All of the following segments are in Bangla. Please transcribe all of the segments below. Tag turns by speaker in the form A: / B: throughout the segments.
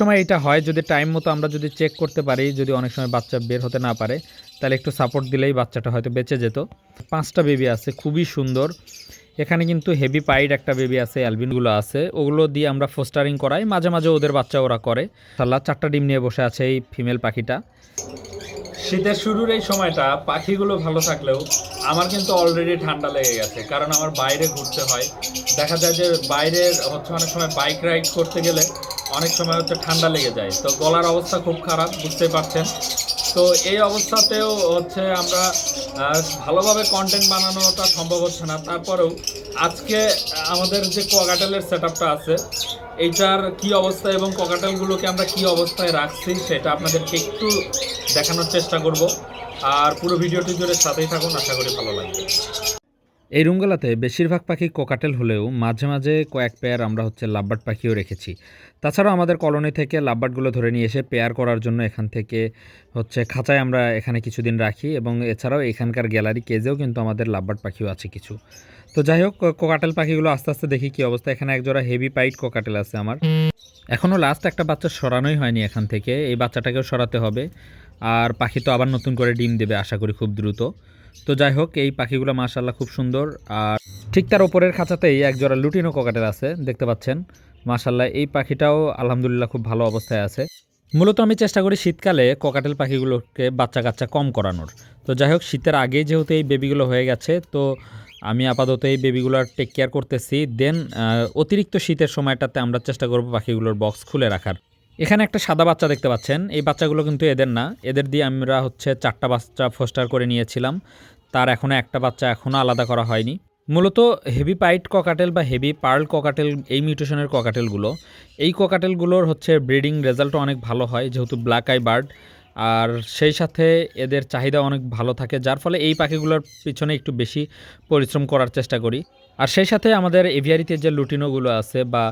A: সময় এটা হয় যদি টাইম মতো আমরা যদি চেক করতে পারি, যদি অনেক সময় বাচ্চা বের হতে না পারে, তাহলে একটু সাপোর্ট দিলেই বাচ্চাটা হয়তো বেঁচে যেত। 5টা বেবি আছে, খুবই সুন্দর। এখানে কিন্তু হেভি পাইড একটা বেবি আছে, অ্যালবিনগুলো আছে, ওগুলো দিয়ে আমরা ফোস্টারিং করাই, মাঝে মাঝে ওদের বাচ্চা ওরা করে। মাশাআল্লাহ 4টা ডিম নিয়ে বসে আছে এই ফিমেল পাখিটা। শীতের শুরুর এই সময়টা পাখিগুলো ভালো থাকলেও আমার কিন্তু অলরেডি ঠান্ডা লেগে গেছে, কারণ আমার বাইরে ঘুরতে হয়। দেখা যায় যে বাইরে হচ্ছে অনেক সময় বাইক রাইড করতে গেলে অনেক সময় হচ্ছে ঠান্ডা লেগে যায়, তো গলার অবস্থা খুব খারাপ, বুঝতেই পারছেন। তো এই অবস্থাতেও হচ্ছে আমরা ভালোভাবে কন্টেন্ট বানানোটা সম্ভব হচ্ছে না। তারপরেও আজকে আমাদের যে কোয়াকাটেলের সেট আপটা আছে, এইটার কি অবস্থা এবং ককাটেলগুলোকে আমরা কি অবস্থায় রাখছি সেটা আপনাদেরকে একটু দেখানোর চেষ্টা করব। আর পুরো ভিডিওটি জুড়ে সাথেই থাকুন, আশা করি ভালো লাগবে। এই রুমগুলোতে বেশিরভাগ পাখি কোকাটেল হলেও মাঝে মাঝে কয়েক পেয়ার আমরা হচ্ছে লাভবার্ড পাখিও রেখেছি। তাছাড়াও আমাদের কলোনি থেকে লাভবার্ডগুলো ধরে নিয়ে এসে পেয়ার করার জন্য এখান থেকে হচ্ছে খাঁচায় আমরা এখানে কিছুদিন রাখি, এবং এছাড়াও এখানকার গ্যালারি কেজেও কিন্তু আমাদের লাভবার্ড পাখিও আছে কিছু। তো যাই হোক, কোকাটেল পাখিগুলো আস্তে আস্তে দেখি কী অবস্থা। এখানে একজোড়া হেভি পাইট কোকাটেল আছে আমার, এখনও লাস্ট একটা বাচ্চা সরানোই হয়নি এখান থেকে, এই বাচ্চাটাকেও সরাতে হবে। আর পাখি তো আবার নতুন করে ডিম দেবে আশা করি খুব দ্রুত। তো যাই হোক, এই পাখিগুলো মাশাআল্লাহ খুব সুন্দর। আর ঠিক তার ওপরের খাঁচাতেই একজোড়া লুটিনো কোকাটেল আছে, দেখতে পাচ্ছেন। মাশাআল্লাহ এই পাখিটাও আলহামদুলিল্লাহ খুব ভালো অবস্থায় আছে। মূলত আমি চেষ্টা করি শীতকালে কোকাটেল পাখিগুলোকে বাচ্চা কাচ্চা কম করানোর। তো যাই হোক, শীতের আগেই যেহেতু এই বেবিগুলো হয়ে গেছে, তো আমি আপাতত এই বেবিগুলোর টেক কেয়ার করতেছি। দেন অতিরিক্ত শীতের সময়টাতে আমরা চেষ্টা করব পাখিগুলোর বক্স খুলে রাখার। এখানে একটা সাদা বাচ্চা দেখতে পাচ্ছেন, এই বাচ্চাগুলো কিন্তু এদের না, এদের দিয়ে আমরা হচ্ছে 4টা বাচ্চা ফোস্টার করে নিয়েছিলাম। তার এখনও একটা বাচ্চা এখনও আলাদা করা হয়নি। মূলত হেভি পাইট ককাটেল বা হেভি পার্ল ককাটেল, এই মিউটেশনের ককাটেলগুলো, এই ককাটেলগুলোর হচ্ছে ব্রিডিং রেজাল্টও অনেক ভালো হয়, যেহেতু ব্ল্যাক আই বার্ড। আর সেই সাথে এদের চাহিদা অনেক ভালো থাকে, যার ফলে এই পাখিগুলোর পিছনে একটু বেশি পরিশ্রম করার চেষ্টা করি। আর সেই সাথে আমাদের এভিয়ারিতে যে লুটিনোগুলো আছে বা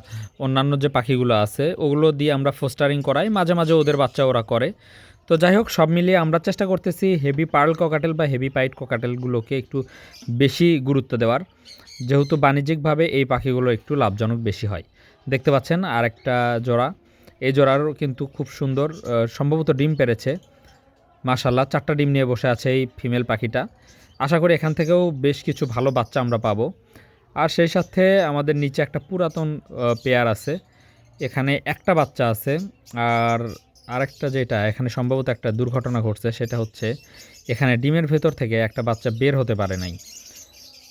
A: অন্যান্য যে পাখিগুলো আছে, ওগুলো দিয়ে আমরা ফোস্টারিং করাই, মাঝে মাঝে ওদের বাচ্চা ওরা করে। তো যাই হোক, সব মিলিয়ে আমরা চেষ্টা করতেছি হেভি পার্ল ককাটেল বা হেভি পাইট ককাটেলগুলোকে একটু বেশি গুরুত্ব দেওয়ার, যেহেতু বাণিজ্যিকভাবে এই পাখিগুলো একটু লাভজনক বেশি হয়। দেখতে পাচ্ছেন আর একটা জোড়া, এই জোড়ারও কিন্তু খুব সুন্দর, সম্ভবত ডিম পেড়েছে। মাশাআল্লাহ 4টা ডিম নিয়ে বসে আছে এই ফিমেল পাখিটা। আশা করি এখান থেকেও বেশ কিছু ভালো বাচ্চা আমরা পাবো। আর সেই সাথে আমাদের নিচে একটা পুরাতন পেয়ার আছে, এখানে একটা বাচ্চা আছে। আর আরেকটা যেটা এখানে সম্ভবত একটা দুর্ঘটনা ঘটছে, সেটা হচ্ছে এখানে ডিমের ভেতর থেকে একটা বাচ্চা বের হতে পারে নাই।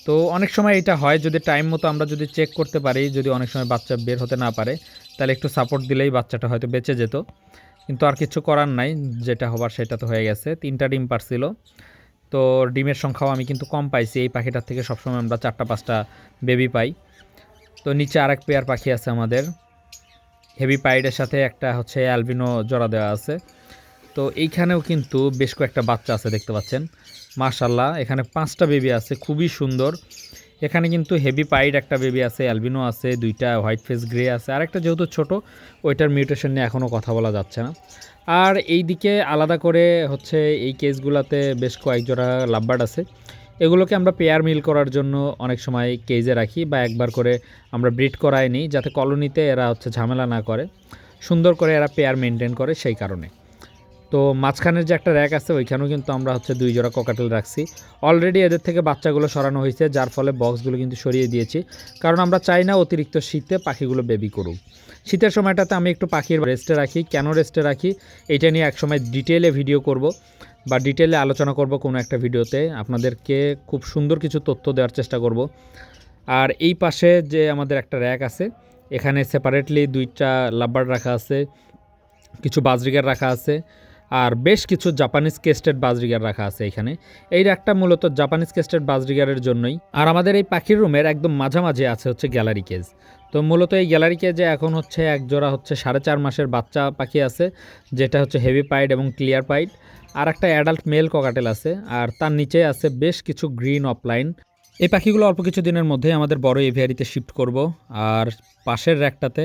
A: তো অনেক সময় এটা হয় যদি টাইম মতো আমরা যদি চেক করতে পারি, যদি অনেক সময় বাচ্চা বের হতে না পারে, তাহলে একটু সাপোর্ট দিলেই বাচ্চাটা হয়তো বেঁচে যেত। কিন্তু আর কিছু করার নাই, যেটা হবার সেটা তো হয়ে গেছে। 3টা ডিম পারছিল, তো ডিমের সংখ্যাও আমি কিন্তু কম পাইছি। এই পাখিটার থেকে সবসময় আমরা 4টা 5টা বেবি পাই। তো নিচে আরেক পেয়ার পাখি আছে আমাদের, হেভি পাইডের সাথে একটা হচ্ছে অ্যালবিনো জোড়া দেওয়া আছে। তো এইখানেও কিন্তু বেশ কয়েকটা বাচ্চা আছে, দেখতে পাচ্ছেন। মাশাআল্লাহ এখানে 5টা বেবি আছে, খুবই সুন্দর। এখানে কিন্তু হেভি পাইড একটা বেবি আছে, অ্যালবিনো আছে, 2টা হোয়াইট ফেস গ্রে আছে, আর একটা যেহেতু ছোট, ওইটার মিউটেশন নিয়ে এখনও কথা বলা যাচ্ছে না। আর এই দিকে আলাদা করে হচ্ছে এই কেসগুলোতে বেশ কয়েক জোড়া লাভবার্ড আছে, এগুলোকে আমরা পেয়ার মিল করার জন্য অনেক সময় কেজে রাখি বা একবার করে আমরা ব্রিড করাই নিই, যাতে কলোনিতে এরা হচ্ছে ঝামেলা না করে, সুন্দর করে এরা পেয়ার মেনটেন করে সেই কারণে। তো মাঝখানের যে একটা র্যাক আছে, ওইখানেও কিন্তু আমরা হচ্ছে 2 জোড়া ককাটেল রাখছি। অলরেডি এদের থেকে বাচ্চাগুলো সরানো হয়েছে, যার ফলে বক্সগুলো কিন্তু সরিয়ে দিয়েছি, কারণ আমরা চাই না অতিরিক্ত শীতে পাখিগুলো বেবি করুক। শীতের সময়টাতে আমি একটু পাখির রেস্টে রাখি, কেন রেস্টে রাখি এটা নিয়ে একসময় ডিটেলে ভিডিও করব বা ডিটেলে আলোচনা করব কোনো একটা ভিডিওতে, আপনাদেরকে খুব সুন্দর কিছু তথ্য দেওয়ার চেষ্টা করব। আর এই পাশে যে আমাদের একটা র্যাক আছে, এখানে সেপারেটলি 2টা লাভবার্ড রাখা আছে, কিছু বাজরিগার রাখা আছে, আর বেশ কিছু জাপানিজ কেস্টেড বাজরিগার রাখা আছে এখানে। এই র্যাকটা মূলত জাপানিজ কেস্টেড বাজরিগারের জন্যই। আর আমাদের এই পাখির রুমের একদম মাঝামাঝি আছে হচ্ছে গ্যালারি কেজ। তো মূলত এই গ্যালারি কেজে এখন হচ্ছে এক জোড়া হচ্ছে 4.5 মাসের বাচ্চা পাখি আছে, যেটা হচ্ছে হেভি পাইড এবং ক্লিয়ার পাইড। আর একটা অ্যাডাল্ট মেল ককাটেল আছে, আর তার নিচে আছে বেশ কিছু গ্রিন অফলাইন। এই পাখিগুলো অল্প কিছু দিনের মধ্যেই আমাদের বড় এভিয়ারিতে শিফট করব। আর পাশের র্যাকটাতে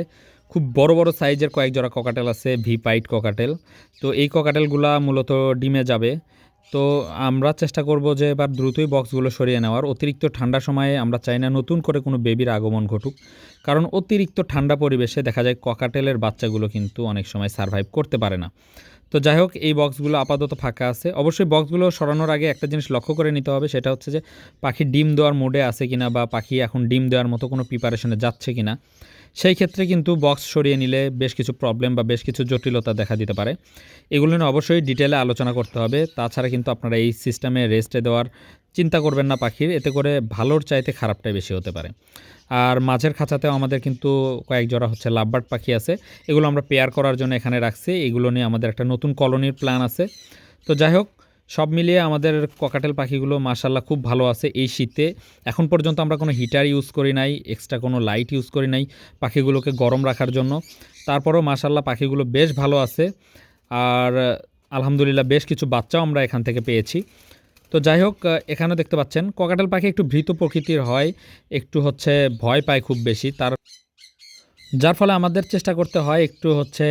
A: খুব বড় বড় সাইজের কয়েক জোড়া ককাটেল আছে, ভি পাইট ককাটেল। তো এই ককাটেলগুলা মূলত ডিমে যাবে, তো আমরা চেষ্টা করব যে এবার দ্রুতই বক্সগুলো সরিয়ে নেওয়ার। অতিরিক্ত ঠান্ডার সময়ে আমরা চাই না নতুন করে কোনো বেবির আগমন ঘটুক। কারণ অতিরিক্ত ঠান্ডা পরিবেশে দেখা যায় ককাটেলের বাচ্চাগুলো কিন্তু অনেক সময় সারভাইভ করতে পারে না। তো যাই হোক, এই বক্সগুলো আপাতত ফাঁকা আছে। অবশ্যই বক্সগুলো সরানোর আগে একটা জিনিস লক্ষ্য করে নিতে হবে, সেটা হচ্ছে যে পাখি ডিম দেওয়ার মোডে আছে কিনা বা পাখি এখন ডিম দেওয়ার মতো কোনো প্রিপারেশনে যাচ্ছে কিনা। সেই ক্ষেত্রে কিন্তু বক্স সরিয়ে নিলে বেশ কিছু প্রবলেম বা বেশ কিছু জটিলতা দেখা দিতে পারে। এগুলো নিয়ে অবশ্যই ডিটেলে আলোচনা করতে হবে। তাছাড়া কিন্তু আপনারা এই সিস্টেমে রেস্টে দেওয়ার চিন্তা করবেন না পাখির, এতে করে ভালোর চাইতে খারাপটাই বেশি হতে পারে। আর মাঝের খাঁচাতেও আমাদের কিন্তু কয়েক জোড়া হচ্ছে লাভবার্ড পাখি আছে, এগুলো আমরা পেয়ার করার জন্য এখানে রাখছি। এগুলো নিয়ে আমাদের একটা নতুন কলোনির প্ল্যান আছে। তো যাই হোক, সব মিলিয়ে আমাদের ককাটেল পাখিগুলো মাশাআল্লাহ খুব ভালো আছে এই শীতে। এখন পর্যন্ত আমরা কোনো হিটার ইউজ করি নাই, এক্সট্রা কোনো লাইট ইউজ করি নাই পাখিগুলোকে গরম রাখার জন্য। তারপরেও মাশাআল্লাহ পাখিগুলো বেশ ভালো আছে। আর আলহামদুলিল্লাহ বেশ কিছু বাচ্চাও আমরা এখান থেকে পেয়েছি। তো যাই হোক, এখানেও দেখতে পাচ্ছেন ককাটেল পাখি একটু ভীত প্রকৃতির হয়, একটু হচ্ছে ভয় পায় খুব বেশি, যার ফলে আমাদের চেষ্টা করতে হয় একটু হচ্ছে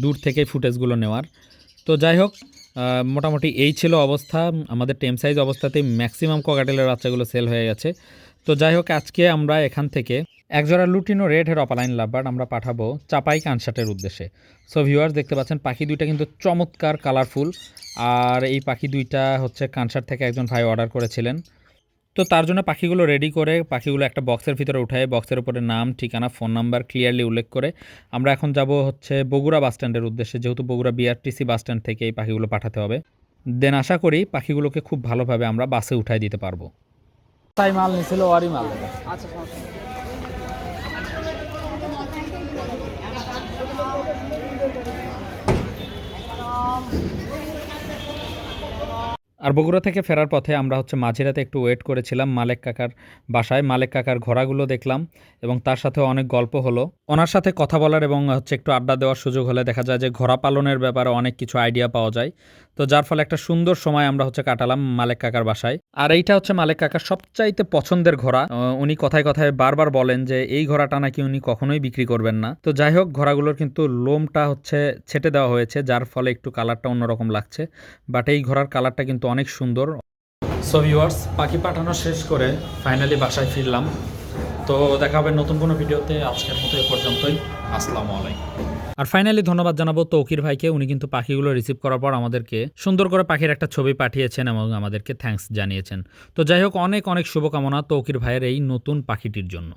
A: দূর থেকেই ফুটেজগুলো নেওয়ার। তো যাই হোক, মোটামুটি এই ছিল অবস্থা। আমাদের টেম সাইজ অবস্থাতেই ম্যাক্সিমাম ককাটেলের বাচ্চাগুলো সেল হয়ে গেছে। তো যাই হোক, আজকে আমরা এখান থেকে একজোড়া lutino red head opaline lovebird আমরা পাঠাবো চাপাই কানসাটের উদ্দেশ্যে। সো ভিউয়ার্স, দেখতে পাচ্ছেন পাখি দুইটা কিন্তু চমৎকার কালারফুল। আর এই পাখি দুইটা হচ্ছে কানসাট থেকে একজন ভাই অর্ডার করেছিলেন। তো তার জন্য পাখিগুলো রেডি করে পাখিগুলো একটা বক্সের ভিতরে উঠায়, বক্সের উপরে নাম, ঠিকানা, ফোন নাম্বার ক্লিয়ারলি উল্লেখ করে আমরা এখন যাব হচ্ছে বগুড়া বাস স্ট্যান্ডের উদ্দেশ্যে, যেহেতু বগুড়া বিআরটিসি বাস স্ট্যান্ড থেকে এই পাখিগুলো পাঠাতে হবে। দেন আশা করি পাখিগুলোকে খুব ভালোভাবে আমরা বাসে উঠাই দিতে পারবো। তাই মাল নিছিল ওয়ারি মাল।
B: আচ্ছা সমস্যা নেই।
A: আর বগুড়া থেকে ফেরার পথে আমরা হচ্ছে মাঝিরাতে একটু ওয়েট করেছিলাম মালেক কাকার বাসায়। মালেক কাকার ঘোড়াগুলো দেখলাম এবং তার সাথে অনেক গল্প হলো। ওনার সাথে কথা বলার এবং হচ্ছে একটু আড্ডা দেওয়ার সুযোগ হলে দেখা যায় যে ঘোড়া পালনের ব্যাপারে অনেক কিছু আইডিয়া পাওয়া যায়। তো যার ফলে একটা সুন্দর সময় আমরা হচ্ছে কাটালাম মালেক কাকার বাসায়। আর এইটা হচ্ছে মালেক কাকার সবচাইতে পছন্দের ঘোড়া। উনি কথায় কথায় বারবার বলেন যে এই ঘোড়াটা নাকি উনি কখনোই বিক্রি করবেন না। তো যাই হোক, ঘোড়াগুলোর কিন্তু লোমটা হচ্ছে ছেটে দেওয়া হয়েছে, যার ফলে একটু কালারটা অন্যরকম লাগছে, বাট এই ঘোড়ার কালারটা কিন্তু অনেক সুন্দর। সো ভিউয়ার্স, পাখি পাঠানো শেষ করে ফাইনালি বাসায় ফিরলাম। তো দেখা হবে নতুন কোনো ভিডিওতে। আজকের মতো এ পর্যন্তই। আসসালামু আলাইকুম। আর ফাইনালি ধন্যবাদ জানাবো তৌকির ভাইকে। উনি কিন্তু পাখিগুলো রিসিভ করার পর আমাদেরকে সুন্দর করে পাখির একটা ছবি পাঠিয়েছেন এবং আমাদেরকে থ্যাঙ্কস জানিয়েছেন। তো যাই হোক, অনেক অনেক শুভকামনা তৌকির ভাইয়ের এই নতুন পাখিটির জন্য।